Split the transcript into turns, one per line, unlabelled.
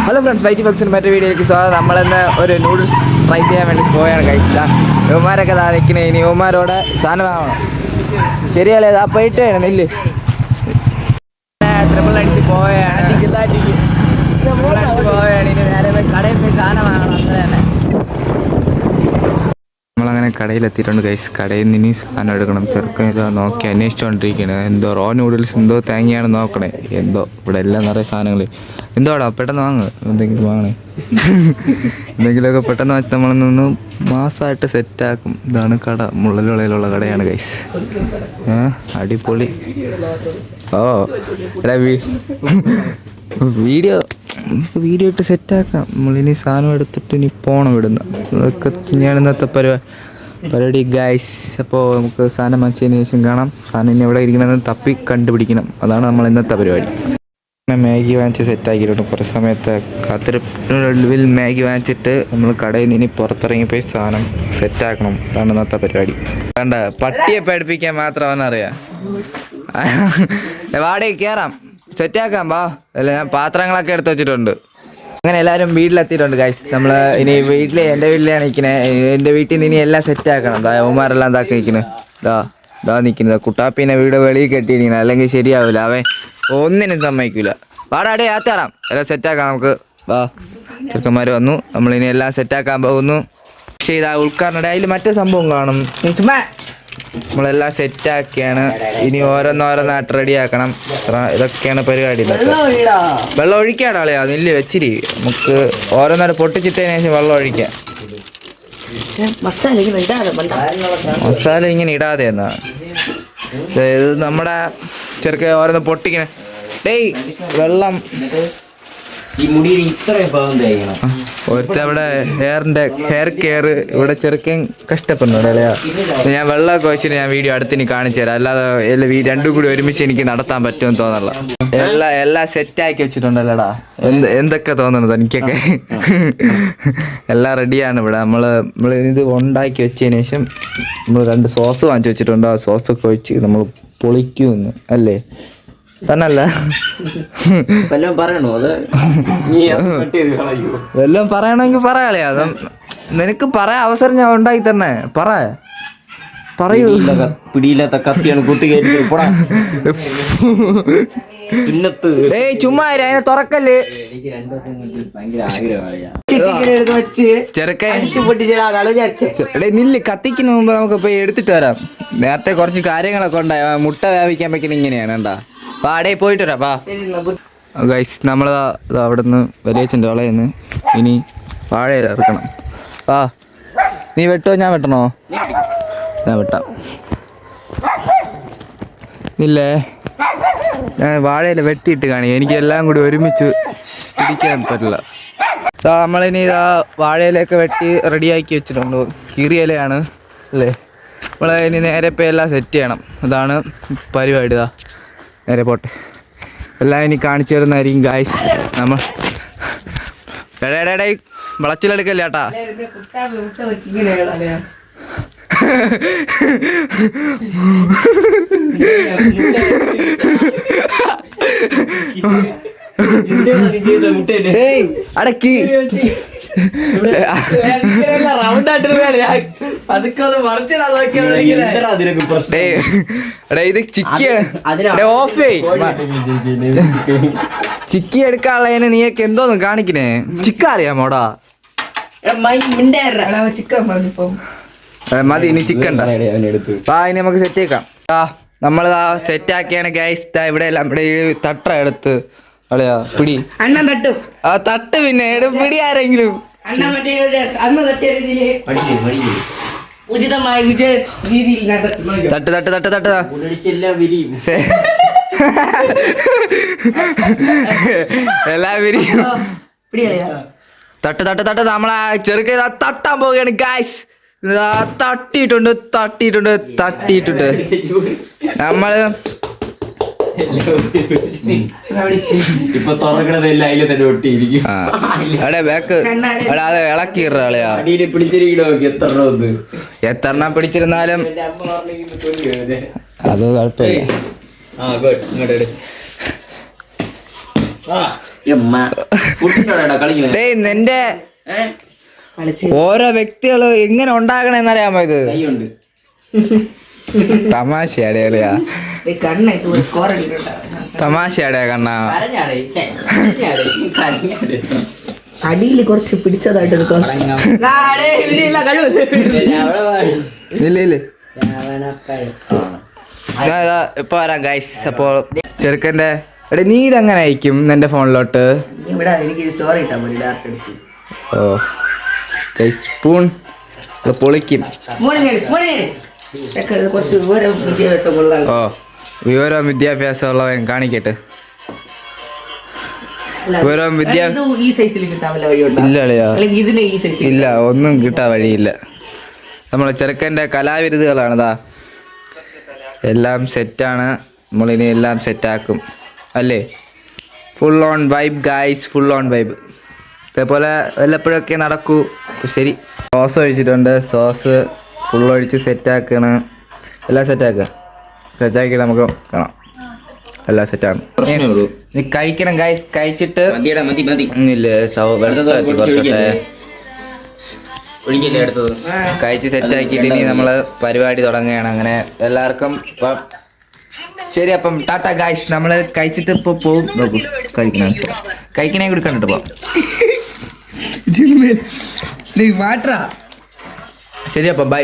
Hello friends, വൈറ്റി function മറ്റൊരു വീഡിയോയ്ക്ക് സ്വാഗതം. നമ്മളിന്ന് ഒരു നൂഡിൽസ് ട്രൈ ചെയ്യാൻ വേണ്ടി പോയാണ് കഴിച്ചാൽ യുവമാരൊക്കെ താ നിൽക്കണേ. ഇനി യുവമാരോട് സാധനം വാങ്ങണം. ശരിയല്ലേ? ആ പോയിട്ട് വേണം നെല്ല് ട്രിപ്പിൾ അടിച്ച് പോവുകയാണ്. ഇനി നേരെ പോയി കടയിൽ പോയി സാധനം വാങ്ങണം. അത്ര തന്നെ. നമ്മളങ്ങനെ കടയിലെത്തിയിട്ടുണ്ട് ഗൈസ്. കടയിൽ നിന്ന് ഇനി സാധനം എടുക്കണം. ചെറുക്കൻ ഇതാ നോക്കി അന്വേഷിച്ചുകൊണ്ടിരിക്കുകയാണ്. എന്തോ റോ നൂഡിൽസ് എന്തോ തേങ്ങയാണ് നോക്കണേ. എന്തോ ഇവിടെ എല്ലാം നിറയെ സാധനങ്ങൾ. എന്തോടാ പെട്ടെന്ന് വാങ്ങ്, എന്തെങ്കിലും വാങ്ങണേ. എന്തെങ്കിലുമൊക്കെ പെട്ടെന്ന് വെച്ച് നമ്മളൊന്ന് മാസമായിട്ട് സെറ്റാക്കും. ഇതാണ് കട. മുള്ളലുളയിലുള്ള കടയാണ് ഗൈസ്. അടിപൊളി. ഓ എടാ വീഡിയോ ഇട്ട് സെറ്റാക്കാം. നമ്മളിനി സാധനം എടുത്തിട്ട് ഇനി പോകണം ഇവിടുന്ന്. അതൊക്കെ ഞാൻ ഇന്നത്തെ പരിപാടി ഗൈസ്. അപ്പോൾ നമുക്ക് സാധനം വാങ്ങിച്ചതിന് ശേഷം കാണാം. സാധനം ഇനി എവിടെ ഇരിക്കണമെന്ന് തപ്പി കണ്ടുപിടിക്കണം. അതാണ് നമ്മൾ ഇന്നത്തെ പരിപാടി. മാഗി വാങ്ങിച്ച് സെറ്റാക്കിയിട്ടുണ്ട്. കുറച്ച് സമയത്ത് കാത്തിരിപ്പിനുള്ളിൽ മാഗി വാങ്ങിച്ചിട്ട് നമ്മൾ കടയിൽ നിന്ന് ഇനി പുറത്തിറങ്ങിപ്പോയി സാധനം സെറ്റാക്കണം. അതാണ് ഇന്നത്തെ പരിപാടി. വേണ്ട, പട്ടിയെ പഠിപ്പിക്കാൻ മാത്രമാണ് അറിയാം. വാടകയ്ക്ക് കയറാം, സെറ്റാക്കാം. വാ. അല്ല, ഞാൻ പാത്രങ്ങളൊക്കെ എടുത്ത് വെച്ചിട്ടുണ്ട്. അങ്ങനെ എല്ലാവരും വീട്ടിലെത്തിയിട്ടുണ്ട് ഗൈസ്. നമ്മൾ ഇനി എൻ്റെ വീട്ടിലാണ് നിൽക്കുന്നത്. എൻ്റെ വീട്ടിൽ നിന്ന് ഇനി എല്ലാം സെറ്റാക്കണം. യവന്മാരെല്ലാം എന്താക്കി നിൽക്കുന്നത്. ഇതാ നിൽക്കുന്നത്. കുട്ടാപ്പിനെ വീട് വെളിയിൽ കെട്ടിയിരിക്കുന്നത്. അല്ലെങ്കിൽ ശരിയാവില്ല. അവൻ ഒന്നിനും സമ്മതിക്കില്ല. വാടാടെ ആത്താറാം. എല്ലാം സെറ്റാക്കാം നമുക്ക്. വാ. ചെറുക്കന്മാർ വന്നു. നമ്മളിനി എല്ലാം സെറ്റാക്കാൻ പോകുന്നു. പക്ഷേ ഇതാ ഉൾക്കാറിനിടെ അതിൽ മറ്റേ സംഭവം കാണും. ചുമ്മാ നമ്മളെല്ലാം സെറ്റാക്കിയാണ്. ഇനി ഓരോന്നോരോന്നായിട്ട് റെഡിയാക്കണം. ഇതൊക്കെയാണ് പരിപാടി. വെള്ളം ഒഴിക്കാടാളെയാ നെല്ല് വെച്ചിരി. നമുക്ക് ഓരോന്നോരം പൊട്ടിച്ചിട്ടതിന് ശേഷം വെള്ളം ഒഴിക്കാം. മസാല ഇങ്ങനെ ഇടാതെ എന്നാ ഇത് നമ്മുടെ ചെറുക്ക ഓരോന്ന് പൊട്ടിക്കണേ. ഡേയ് വെള്ളം ഒരുത്തവിടെ ഹെയർ കെയർ ഇവിടെ ചെറുക്കൻ കഷ്ടപ്പെടുന്നുണ്ട് അല്ലയാ. ഞാൻ വെള്ളമൊക്കെ വെച്ചിട്ട് ഞാൻ വീഡിയോ അടുത്തിന് കാണിച്ചു തരാം. അല്ലാതെ രണ്ടും കൂടി ഒരുമിച്ച് എനിക്ക് നടത്താൻ പറ്റുമെന്ന് തോന്നല്ല. എല്ലാം സെറ്റാക്കി വെച്ചിട്ടുണ്ടല്ലോടാ. എന്തൊക്കെ തോന്നുന്നത് എനിക്കൊക്കെ. എല്ലാം റെഡിയാണ് ഇവിടെ. നമ്മൾ ഇത് ഉണ്ടാക്കി വെച്ചതിന് ശേഷം നമ്മൾ 2 സോസ് വാങ്ങിച്ചു വെച്ചിട്ടുണ്ട്. ആ സോസൊക്കെ ഒഴിച്ച് നമ്മൾ പൊളിക്കുമെന്ന് അല്ലേ? തന്നല്ല വല്ലതും പറയണോ? അത് വല്ലതും പറയണമെങ്കിൽ പറയാളേ. അത് നിനക്ക് പറയാൻ അവസരം ഞാൻ ഉണ്ടാക്കി തന്നെ. പറയൂ.
പിടിയില്ലാത്ത കത്തിയാണ് കുത്തി
ചുമ്മാ അതിനെ തുറക്കല്ലേ. നില്ല് കത്തിക്കുന്ന മുമ്പ് നമുക്ക് പോയി എടുത്തിട്ട് വരാം. നേരത്തെ കുറച്ച് കാര്യങ്ങളൊക്കെ ഉണ്ടായി. മുട്ട വേവിക്കാൻ വെക്കണ ഇങ്ങനെയാണ് കണ്ടാ. വാടേ പോയിട്ട് വരാം. വാ ഗൈസ്. നമ്മൾ അവിടെ നിന്ന് വലിയച്ഛൻ്റെ വളയെന്ന് ഇനി വാഴയില ഇറക്കണം. വാ. നീ വെട്ടോ ഞാൻ വെട്ടണോ? ഞാൻ വെട്ടാം. ഇല്ലേ, ഞാൻ വാഴയില വെട്ടിയിട്ട് കാണിക്കാം. എനിക്ക് എല്ലാം കൂടി ഒരുമിച്ച് പിടിക്കാൻ പറ്റില്ല. നമ്മളിനി വാഴയിലൊക്കെ വെട്ടി റെഡിയാക്കി വെച്ചിട്ടുണ്ട്. കീറിയിലയാണ് അല്ലേ. നമ്മൾ ഇനി നേരെ ഇപ്പോൾ എല്ലാം സെറ്റ് ചെയ്യണം. അതാണ് പരിപാടി. നേരെ പോട്ടെ. എല്ലാം ഇനി കാണിച്ചു തരുന്നതായിരിക്കും ഗായ്സ്. നമ്മൾ എടേ വിളച്ചിലെടുക്കല്ലേ ചേട്ടാ. അടക്കി ഇത് ചിക്കി എടുക്കാനുള്ളതിന് നീയൊക്കെ എന്തോന്ന് കാണിക്കണേ. ചിക്ക അറിയാമോടാ? മതി, ഇനി ചിക്കൻ ഇനി നമുക്ക് സെറ്റ് ആക്കാം. നമ്മൾ സെറ്റ് ആക്കിയാണ് ഗൈസ്. ഇവിടെ എല്ലാം ഇവിടെ തട്ട എടുത്ത് അളയാ പിടി. അണ്ണൻ തട്ടും. ആ തട്ട് പിന്നെ പിടി ആരെങ്കിലും. ഉചിതമായ രീതിയിൽ തട്ട് തട്ട് തട്ട് തട്ട് എല്ലാ വിരിയും. തട്ട് തട്ട് തട്ട് നമ്മളെ ചെറുക്ക തട്ടാൻ പോവുകയാണ് ഗൈസ്. തട്ടിയിട്ടുണ്ട് നമ്മള്
ഇപ്പൊ തുറക്കണതെല്ലാം അതിൽ തന്നെ ഒട്ടിയിരിക്കും.
അത് ഇളക്കിയാ എത്രണ്ണം പിടിച്ചിരുന്നാലും അത് കുഴപ്പമില്ല.
കളിക്കുന്നത്
ഡേയ് നിന്റെ ഓരോ വ്യക്തികള് എങ്ങനെ ഉണ്ടാകണെന്നറിയാമോ ഇത്
കൈയുണ്ട്
തമാശയാടേ കളിയാ തമാശയാടേ കണ്ണാ
അടിയിൽ കുറച്ച് പിടിച്ചതായിട്ട്
ഇല്ല ഇപ്പൊ വരാം ഗൈസ്. അപ്പോൾ ചെറുക്കന്റെ എടേ നീ ഇതെങ്ങനെ അയക്കും നിന്റെ ഫോണിലോട്ട്?
ഇവിടെ എനിക്ക് സ്റ്റോറി ഇട്ടാ മതി ഡയറക്റ്റ് എടുത്ത്.
ഓ ഗൈസ് സ്പൂൺ പൊളിക്കും.
കുറച്ച് വിവരം വിദ്യാഭ്യാസമുള്ള
ഓ വിവരവും വിദ്യാഭ്യാസമുള്ളവൻ കാണിക്കട്ടെ. വിവരവും
ഈ സൈസിൽ കിട്ടാൻ വല്ല വഴിയുണ്ടോ?
ഇല്ല അളിയാ,
അല്ലെങ്കിൽ ഇതിന് ഈ സൈസിൽ
ഇല്ല ഒന്നും കിട്ടാൻ വഴിയില്ല. നമ്മളെ ചെറുക്കൻ്റെ കലാവിരുതുകളാണിതാ, എല്ലാം സെറ്റാണ്. നമ്മളിനി എല്ലാം സെറ്റാക്കും അല്ലേ? Full on vibe guys, full on vibe. ഇതേപോലെ വല്ലപ്പോഴൊക്കെ നടക്കൂ. അപ്പോൾ ശരി, സോസ് ഒഴിച്ചിട്ടുണ്ട്. സോസ് ഫുൾ ഒഴിച്ച് സെറ്റാക്കണം. എല്ലാം സെറ്റാക്കിയിട്ട് നമുക്ക് കാണാം. എല്ലാം സെറ്റാണ്. നീ കഴിക്കണം ഗായ്സ്. കഴിച്ചിട്ട് ഇല്ലേ കുറച്ചോട്ടെ കഴിച്ച് സെറ്റാക്കിയിട്ട് ഇനി നമ്മൾ പരിപാടി തുടങ്ങുകയാണ്. അങ്ങനെ എല്ലാവർക്കും ശരി. അപ്പം ടാറ്റ ഗായ്സ്. നമ്മൾ കഴിച്ചിട്ട് ഇപ്പോൾ പോകും. നോക്കൂ കഴിക്കണേ കൂടി കണ്ടിട്ട് പോവാം. ശരി അപ്പം ബൈ.